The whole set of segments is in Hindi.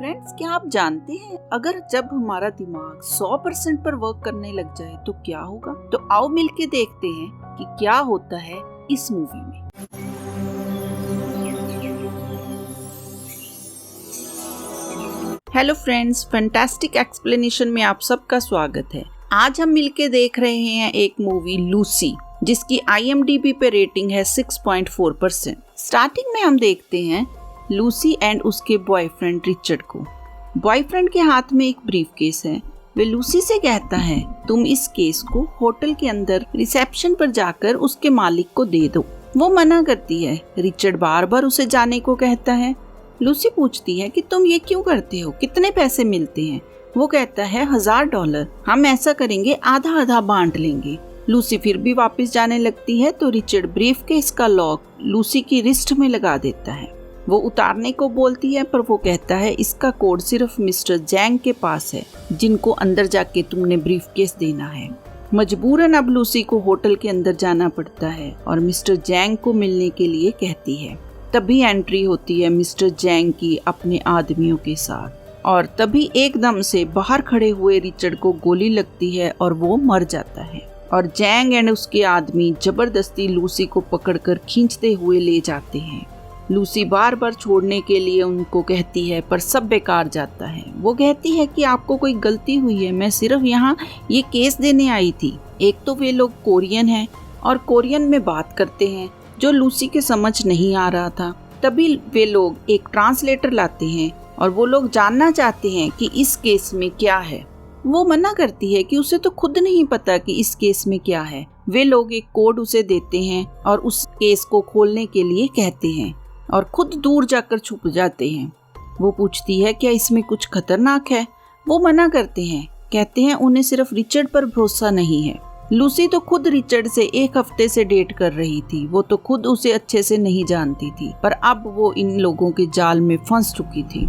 फ्रेंड्स, क्या आप जानते हैं अगर जब हमारा दिमाग 100% पर वर्क करने लग जाए तो क्या होगा? तो आओ मिलके देखते हैं कि क्या होता है इस मूवी में। हेलो फ्रेंड्स, फैंटास्टिक एक्सप्लेनेशन में आप सबका स्वागत है। आज हम मिलके देख रहे हैं एक मूवी लूसी, जिसकी IMDb पे रेटिंग है 6.4%। स्टार्टिंग में हम देखते हैं लूसी एंड उसके बॉयफ्रेंड रिचर्ड को। बॉयफ्रेंड के हाथ में एक ब्रीफकेस है। वे लूसी से कहता है, तुम इस केस को होटल के अंदर रिसेप्शन पर जाकर उसके मालिक को दे दो। वो मना करती है। रिचर्ड बार बार उसे जाने को कहता है। लूसी पूछती है कि तुम ये क्यों करते हो, कितने पैसे मिलते हैं? वो कहता है $1000। हम ऐसा करेंगे, आधा आधा बांट लेंगे। लूसी फिर भी वापस जाने लगती है तो रिचर्ड ब्रीफकेस का लॉक लूसी की रिस्ट में लगा देता है। वो उतारने को बोलती है पर वो कहता है इसका कोड सिर्फ मिस्टर जैंग के पास है, जिनको अंदर जाके तुमने ब्रीफकेस देना है। मजबूरन अब लूसी को होटल के अंदर जाना पड़ता है और मिस्टर जैंग को मिलने के लिए कहती है। तभी एंट्री होती है मिस्टर जैंग की अपने आदमियों के साथ और तभी एकदम से बाहर खड़े हुए रिचर्ड को गोली लगती है और वो मर जाता है। और जैंग एंड उसके आदमी जबरदस्ती लूसी को पकड़कर खींचते हुए ले जाते हैं। लूसी बार बार छोड़ने के लिए उनको कहती है पर सब बेकार जाता है। वो कहती है कि आपको कोई गलती हुई है, मैं सिर्फ यहाँ ये केस देने आई थी। एक तो वे लोग कोरियन हैं और कोरियन में बात करते हैं जो लूसी के समझ नहीं आ रहा था। तभी वे लोग एक ट्रांसलेटर लाते हैं और वो लोग जानना चाहते हैं कि इस केस में क्या है। वो मना करती है कि उसे तो खुद नहीं पता कि इस केस में क्या है। वे लोग एक कोड उसे देते हैं और उस केस को खोलने के लिए कहते हैं और खुद दूर जाकर छुप जाते हैं। वो पूछती है क्या इसमें कुछ खतरनाक है? वो मना करते हैं, कहते हैं उन्हें सिर्फ रिचर्ड पर भरोसा नहीं है। लूसी तो खुद रिचर्ड से 1 हफ्ते से डेट कर रही थी। वो तो खुद उसे अच्छे से नहीं जानती थी, पर अब वो इन लोगों के जाल में फंस चुकी थी।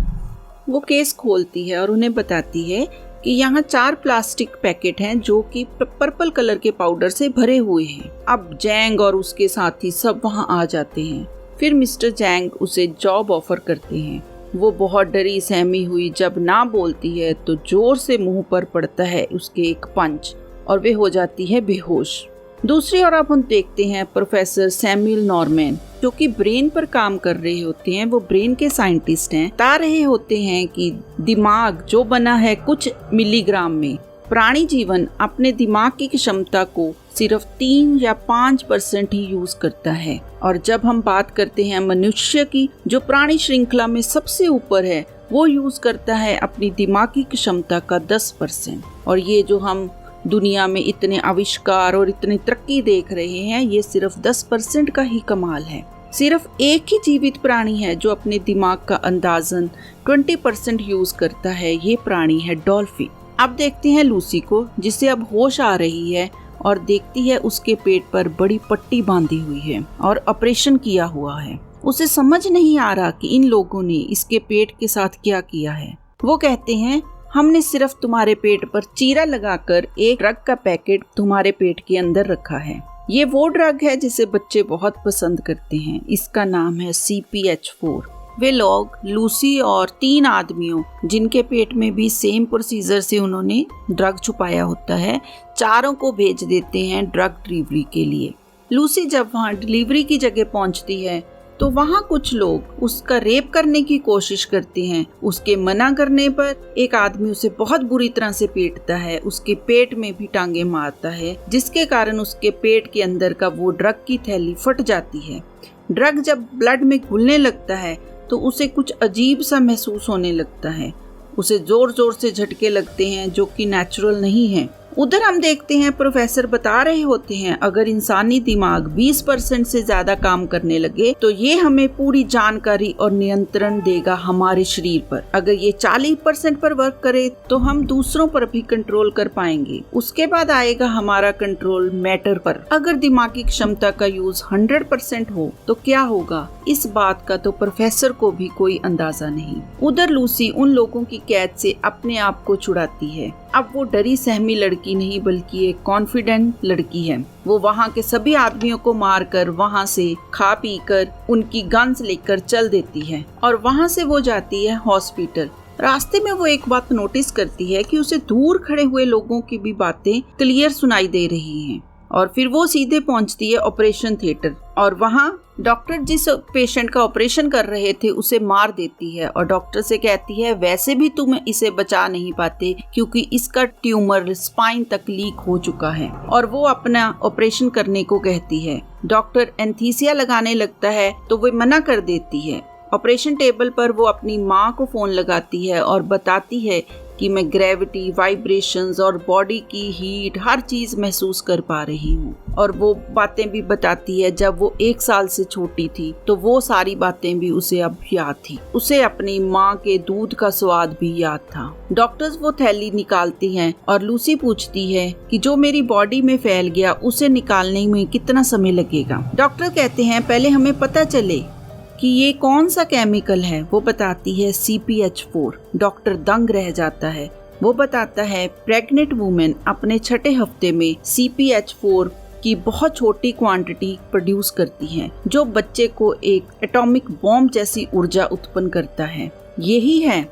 वो केस खोलती है और उन्हें बताती है कि यहाँ 4 प्लास्टिक पैकेट हैं जो कि पर्पल कलर के पाउडर से भरे हुए हैं। अब जैंग और उसके साथी सब वहाँ आ जाते हैं। फिर मिस्टर जैंग उसे जॉब ऑफर करते हैं। वो बहुत डरी सहमी हुई जब ना बोलती है तो जोर से मुंह पर पड़ता है उसके एक पंच और वे हो जाती है बेहोश। दूसरी ओर अब हम देखते हैं प्रोफेसर सैमुअल नॉर्मैन, जो कि ब्रेन पर काम कर रहे होते हैं। वो ब्रेन के साइंटिस्ट हैं। बता रहे होते हैं कि दिमाग जो बना है कुछ मिलीग्राम में, प्राणी जीवन अपने दिमाग की क्षमता को सिर्फ 3 या 5% ही यूज करता है। और जब हम बात करते हैं मनुष्य की, जो प्राणी श्रृंखला में सबसे ऊपर है, वो यूज करता है अपनी दिमागी क्षमता का 10%। और ये जो हम दुनिया में इतने आविष्कार और इतनी तरक्की देख रहे हैं, ये सिर्फ 10% का ही कमाल है। सिर्फ एक ही जीवित प्राणी है जो अपने दिमाग का अंदाजन 20% यूज करता है। ये प्राणी है डॉल्फिन। अब देखते हैं लूसी को, जिसे अब होश आ रही है और देखती है उसके पेट पर बड़ी पट्टी बांधी हुई है और ऑपरेशन किया हुआ है। उसे समझ नहीं आ रहा कि इन लोगों ने इसके पेट के साथ क्या किया है। वो कहते हैं हमने सिर्फ तुम्हारे पेट पर चीरा लगाकर एक ड्रग का पैकेट तुम्हारे पेट के अंदर रखा है। ये वो ड्रग है जिसे बच्चे बहुत पसंद करते हैं। इसका नाम है CPH4। वे लोग लूसी और 3 आदमियों, जिनके पेट में भी सेम प्रोसीजर से उन्होंने ड्रग छुपाया होता है, चारों को भेज देते हैं ड्रग डिलीवरी के लिए। लूसी जब वहाँ डिलीवरी की जगह पहुँचती है तो वहाँ कुछ लोग उसका रेप करने की कोशिश करते हैं। उसके मना करने पर एक आदमी उसे बहुत बुरी तरह से पीटता है, उसके पेट में भी टांगे मारता है, जिसके कारण उसके पेट के अंदर का वो ड्रग की थैली फट जाती है। ड्रग जब ब्लड में घुलने लगता है तो उसे कुछ अजीब सा महसूस होने लगता है। उसे जोर जोर से झटके लगते हैं जो कि नेचुरल नहीं है। उधर हम देखते हैं प्रोफेसर बता रहे होते हैं अगर इंसानी दिमाग 20% से ज्यादा काम करने लगे तो ये हमें पूरी जानकारी और नियंत्रण देगा हमारे शरीर पर। अगर ये 40% पर वर्क करे तो हम दूसरों पर भी कंट्रोल कर पाएंगे। उसके बाद आएगा हमारा कंट्रोल मैटर पर। अगर दिमागी क्षमता का यूज 100% हो तो क्या होगा, इस बात का तो प्रोफेसर को भी कोई अंदाजा नहीं। उधर लूसी उन लोगों की कैद से अपने आप को छुड़ाती है। अब वो डरी सहमी लड़की नहीं बल्कि एक कॉन्फिडेंट लड़की है। वो वहाँ के सभी आदमियों को मारकर वहाँ से खा पी कर उनकी गन्स लेकर चल देती है और वहाँ से वो जाती है हॉस्पिटल। रास्ते में वो एक बात नोटिस करती है कि उसे दूर खड़े हुए लोगों की भी बातें क्लियर सुनाई दे रही हैं। और फिर वो सीधे पहुंचती है ऑपरेशन थिएटर और वहाँ डॉक्टर जिस पेशेंट का ऑपरेशन कर रहे थे उसे मार देती है और डॉक्टर से कहती है वैसे भी तुम इसे बचा नहीं पाते क्योंकि इसका ट्यूमर स्पाइन तक लीक हो चुका है। और वो अपना ऑपरेशन करने को कहती है। डॉक्टर एंथीसिया लगाने लगता है तो वो मना कर देती है। ऑपरेशन टेबल पर वो अपनी माँ को फोन लगाती है और बताती है कि मैं ग्रेविटी, वाइब्रेशंस और बॉडी की हीट हर चीज महसूस कर पा रही हूँ। और वो बातें भी बताती है जब वो 1 साल से छोटी थी तो वो सारी बातें भी उसे अब याद थी। उसे अपनी माँ के दूध का स्वाद भी याद था। डॉक्टर्स वो थैली निकालती हैं और लूसी पूछती है कि जो मेरी बॉडी में फैल गया उसे निकालने में कितना समय लगेगा। डॉक्टर कहते हैं पहले हमें पता चले कि ये कौन सा केमिकल है। वो बताती है CPH4। डॉक्टर दंग रह जाता है। वो बताता है प्रेग्नेंट वुमेन अपने 6ठे हफ्ते में CPH4 की बहुत छोटी क्वांटिटी प्रोड्यूस करती हैं जो बच्चे को एक एटॉमिक बॉम्ब जैसी ऊर्जा उत्पन्न करता है। यही है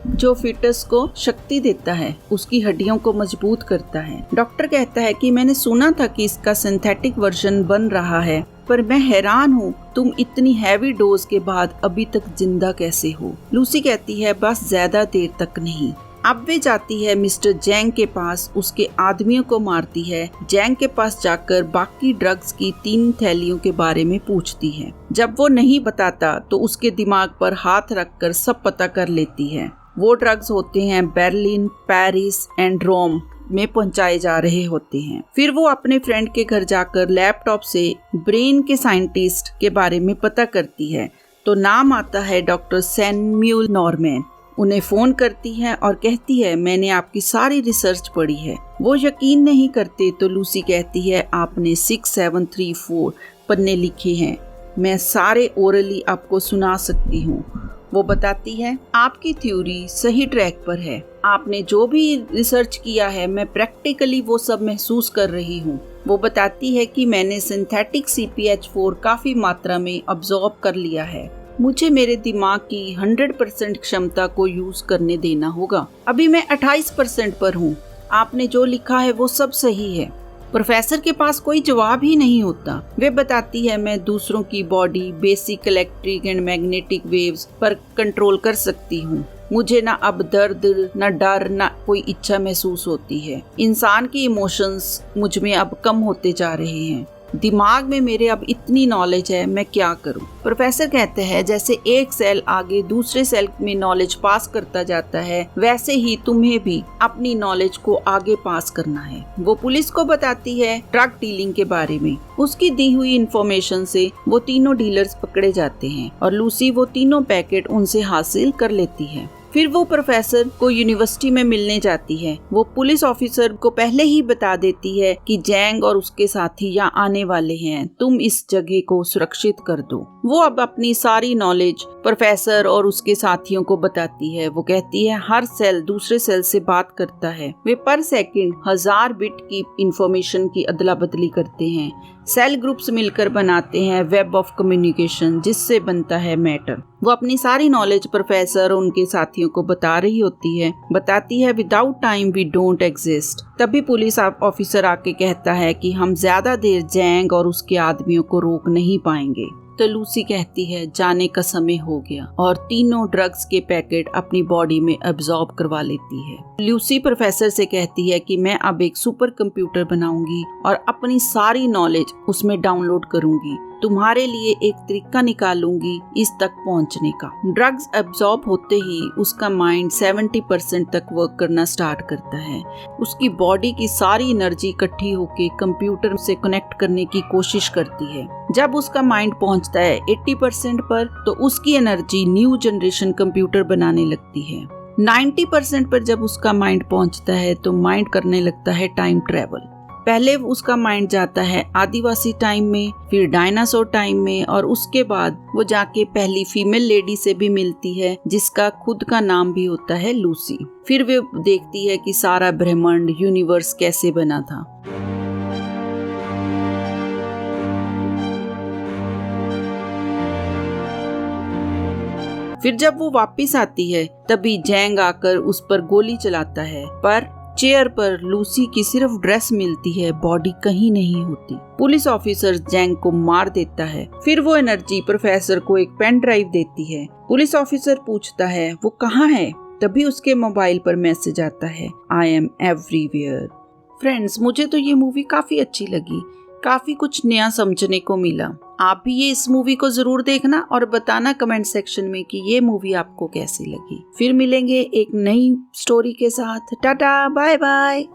जो फिटस को शक्ति देता है, उसकी हड्डियों को मजबूत करता है। डॉक्टर कहता है कि मैंने सुना था कि इसका सिंथेटिक वर्जन बन रहा है पर मैं हैरान हूँ तुम इतनी हैवी डोज के बाद अभी तक जिंदा कैसे हो। लूसी कहती है बस ज्यादा देर तक नहीं। अब वे जाती है मिस्टर जैंग के पास, उसके आदमियों को मारती है। जैंग के पास जाकर बाकी ड्रग्स की 3 थैलियों के बारे में पूछती है। जब वो नहीं बताता तो उसके दिमाग पर हाथ रखकर सब पता कर लेती है। वो ड्रग्स होते हैं बर्लिन, पेरिस एंड रोम में पहुंचाए जा रहे होते हैं। फिर वो अपने फ्रेंड के घर जाकर लैपटॉप से ब्रेन के साइंटिस्ट के बारे में पता करती है तो नाम आता है डॉक्टर सैमुअल नॉर्मैन। उन्हें फोन करती है और कहती है मैंने आपकी सारी रिसर्च पढ़ी है। वो यकीन नहीं करते तो लूसी कहती है आपने 6734 पन्ने लिखे हैं, मैं सारे ओरली आपको सुना सकती हूँ। वो बताती है आपकी थ्योरी सही ट्रैक पर है, आपने जो भी रिसर्च किया है मैं प्रैक्टिकली वो सब महसूस कर रही हूँ। वो बताती है कि मैंने सिंथेटिक CPH4 काफी मात्रा में अब्सॉर्ब कर लिया है। मुझे मेरे दिमाग की 100% क्षमता को यूज करने देना होगा। अभी मैं 28% पर हूँ। आपने जो लिखा है वो सब सही है। प्रोफेसर के पास कोई जवाब ही नहीं होता। वे बताती है मैं दूसरों की body, basic electric and magnetic waves पर कंट्रोल कर सकती हूँ। मुझे ना अब दर्द, ना डर, ना कोई इच्छा महसूस होती है। इंसान की इमोशंस मुझ में अब कम होते जा रहे हैं। दिमाग में मेरे अब इतनी नॉलेज है, मैं क्या करूं? प्रोफेसर कहते हैं जैसे एक सेल आगे दूसरे सेल में नॉलेज पास करता जाता है वैसे ही तुम्हें भी अपनी नॉलेज को आगे पास करना है। वो पुलिस को बताती है ड्रग डीलिंग के बारे में। उसकी दी हुई इंफॉर्मेशन से वो तीनों डीलर्स पकड़े जाते हैं और लूसी वो तीनों पैकेट उनसे हासिल कर लेती है। फिर वो प्रोफेसर को यूनिवर्सिटी में मिलने जाती है। वो पुलिस ऑफिसर को पहले ही बता देती है कि जैंग और उसके साथी यहाँ आने वाले हैं, तुम इस जगह को सुरक्षित कर दो। वो अब अपनी सारी नॉलेज प्रोफेसर और उसके साथियों को बताती है। वो कहती है हर सेल दूसरे सेल से बात करता है। वे पर सेकंड 1000 बिट की इंफॉर्मेशन की अदला बदली करते हैं। सेल ग्रुप्स मिलकर बनाते हैं वेब ऑफ कम्युनिकेशन जिससे बनता है मैटर। वो अपनी सारी नॉलेज प्रोफेसर और उनके साथियों को बता रही होती है। बताती है without time we don't exist. तभी पुलिस ऑफिसर आके कहता है कि हम ज्यादा देर जैंग और उसके आदमियों को रोक नहीं पाएंगे। तो लूसी कहती है जाने का समय हो गया और तीनों ड्रग्स के पैकेट अपनी बॉडी में एब्जॉर्ब करवा लेती है। लूसी प्रोफेसर से कहती है कि मैं अब एक सुपर कंप्यूटर बनाऊंगी और अपनी सारी नॉलेज उसमें डाउनलोड करूंगी। तुम्हारे लिए एक तरीका निकालूंगी इस तक पहुंचने का। ड्रग्स एब्जॉर्ब होते ही उसका माइंड 70% तक वर्क करना स्टार्ट करता है। उसकी बॉडी की सारी एनर्जी इकट्ठी होकर कंप्यूटर से कनेक्ट करने की कोशिश करती है। जब उसका माइंड पहुंचता है 80% पर तो उसकी एनर्जी न्यू जनरेशन कंप्यूटर बनाने लगती है। 90% पर जब उसका माइंड पहुंचता है तो माइंड करने लगता है टाइम ट्रेवल। पहले उसका माइंड जाता है आदिवासी टाइम में, फिर डायनासोर टाइम में और उसके बाद वो जाके पहली फीमेल लेडी से भी मिलती है जिसका खुद का नाम भी होता है लूसी। फिर वे देखती है कि सारा ब्रह्मांड यूनिवर्स कैसे बना था। फिर जब वो वापस आती है तभी जैंग आकर उस पर गोली चलाता है, पर चेयर पर लूसी की सिर्फ ड्रेस मिलती है, बॉडी कहीं नहीं होती। पुलिस ऑफिसर जैंग को मार देता है। फिर वो एनर्जी प्रोफेसर को एक पेन ड्राइव देती है। पुलिस ऑफिसर पूछता है वो कहाँ है, तभी उसके मोबाइल पर मैसेज आता है, आई एम एवरीवेयर। फ्रेंड्स, मुझे तो ये मूवी काफी अच्छी लगी, काफी कुछ नया समझने को मिला। आप भी ये इस मूवी को जरूर देखना और बताना कमेंट सेक्शन में कि ये मूवी आपको कैसी लगी। फिर मिलेंगे एक नई स्टोरी के साथ। Tata, bye bye.